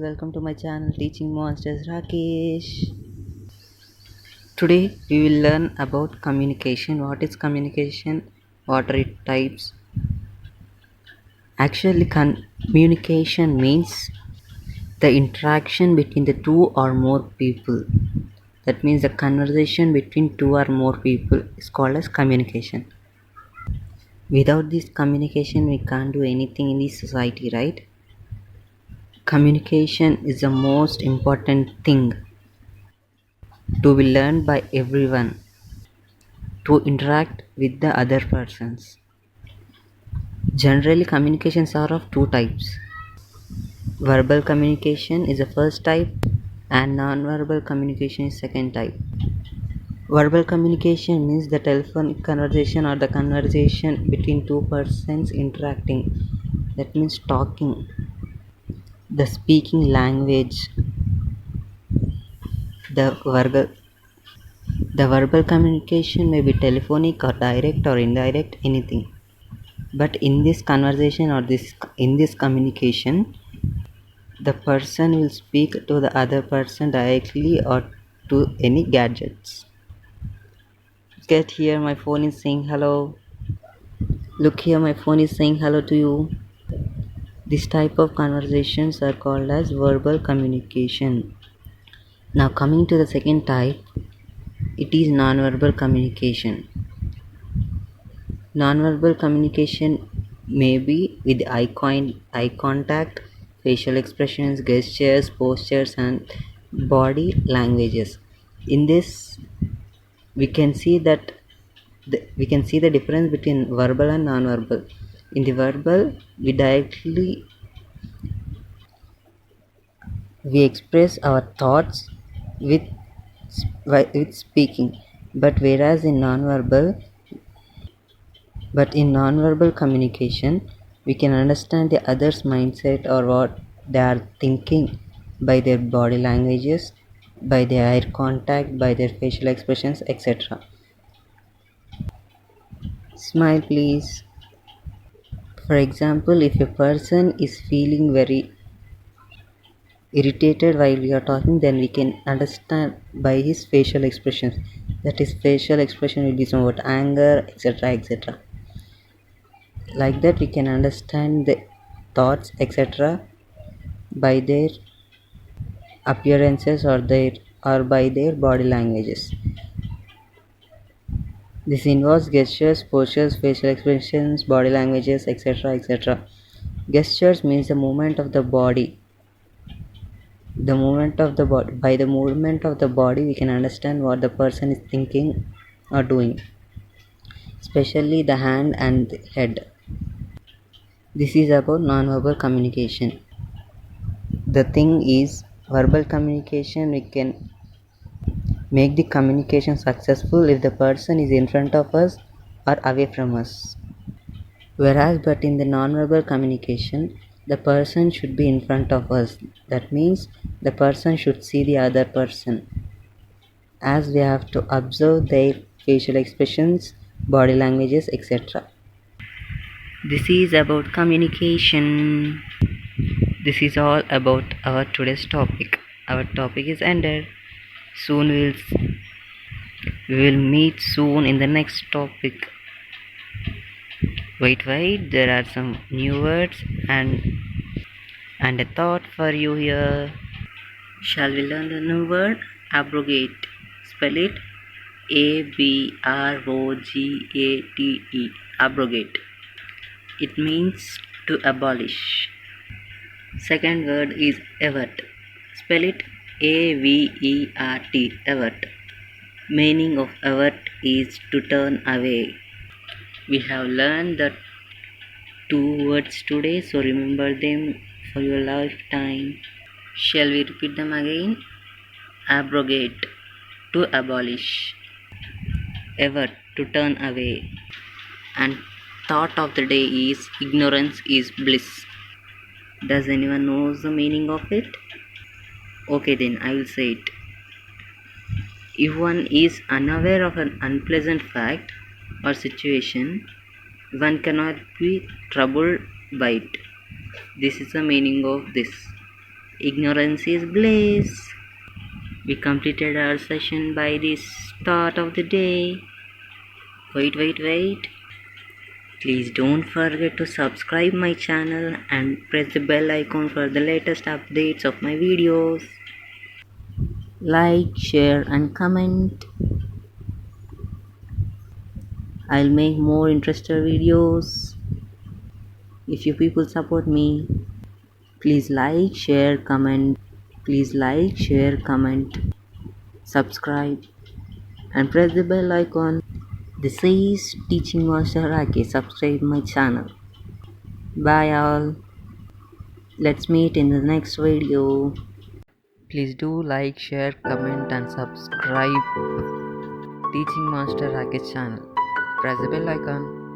welcome to my channel Teaching Monsters Rakesh. Today we will learn about communication. What is communication? What are its types? Actually, communication means the interaction between the two or more people. That means the conversation between two or more people is called as communication. Without this communication, we can't do anything in this society, right? Communication is the most important thing to be learned by everyone to interact with the other persons. Generally, communications are of two types. Verbal communication is the first type and non-verbal communication is second type. Verbal communication means the telephonic conversation or the conversation between two persons interacting. That means talking. The speaking language. The verbal communication may be telephonic or direct or indirect, anything. But in this conversation or in this communication, the person will speak to the other person directly or to any gadgets. Get here, my phone is saying hello. Look here, my phone is saying hello to you. This type of conversations are called as verbal communication. Now coming to the second type, it is non-verbal communication. Non-verbal communication may be with eye contact, facial expressions, gestures, postures, and body languages. In this, we can see the difference between verbal and non-verbal. In the verbal, we express our thoughts with speaking, but whereas in non-verbal communication, we can understand the other's mindset or what they are thinking by their body languages, by their eye contact, by their facial expressions, etc. Smile, please. For example, if a person is feeling very irritated while we are talking, then we can understand by his facial expressions. That his facial expression will be somewhat anger, etc. etc. Like that, we can understand the thoughts, etc. by their appearances or by their body languages. This involves gestures, postures, facial expressions, body languages, etc. etc. Gestures means the movement of the body. By the movement of the body, we can understand what the person is thinking or doing, especially the hand and the head. This is about non-verbal communication. The thing is, verbal communication, we can make the communication successful if the person is in front of us or away from us. But in the non-verbal communication, the person should be in front of us. That means the person should see the other person, as we have to observe their facial expressions, body languages, etc. This is about communication. This is all about our today's topic. Our topic is ended. Soon we will meet soon in the next topic. Wait, there are some new words and a thought for you here. Shall we learn the new word? Abrogate. Spell it ABROGATE. Abrogate. It means to abolish. Second word is avert. Spell it AVERT. Avert. Meaning of avert is to turn away. We have learned the two words today, so remember them for your lifetime. Shall we repeat them again? Abrogate, to abolish. Avert, to turn away. And thought of the day is ignorance is bliss. Does anyone know the meaning of it? Okay, then I will say it. If one is unaware of an unpleasant fact or situation, one cannot be troubled by it. This is the meaning of this. Ignorance is bliss. We completed our session by the start of the day. Wait. Please don't forget to subscribe my channel and press the bell icon for the latest updates of my videos. Like, share and comment. I'll make more interesting videos if you people support me. Please like, share, comment. Please like, share, comment, subscribe and press the bell icon. This is Teaching Master Rakesh. Subscribe my channel. Bye all. Let's meet in the next video. Please do like, share, comment and subscribe Teaching Master Rakesh channel. Press the bell icon.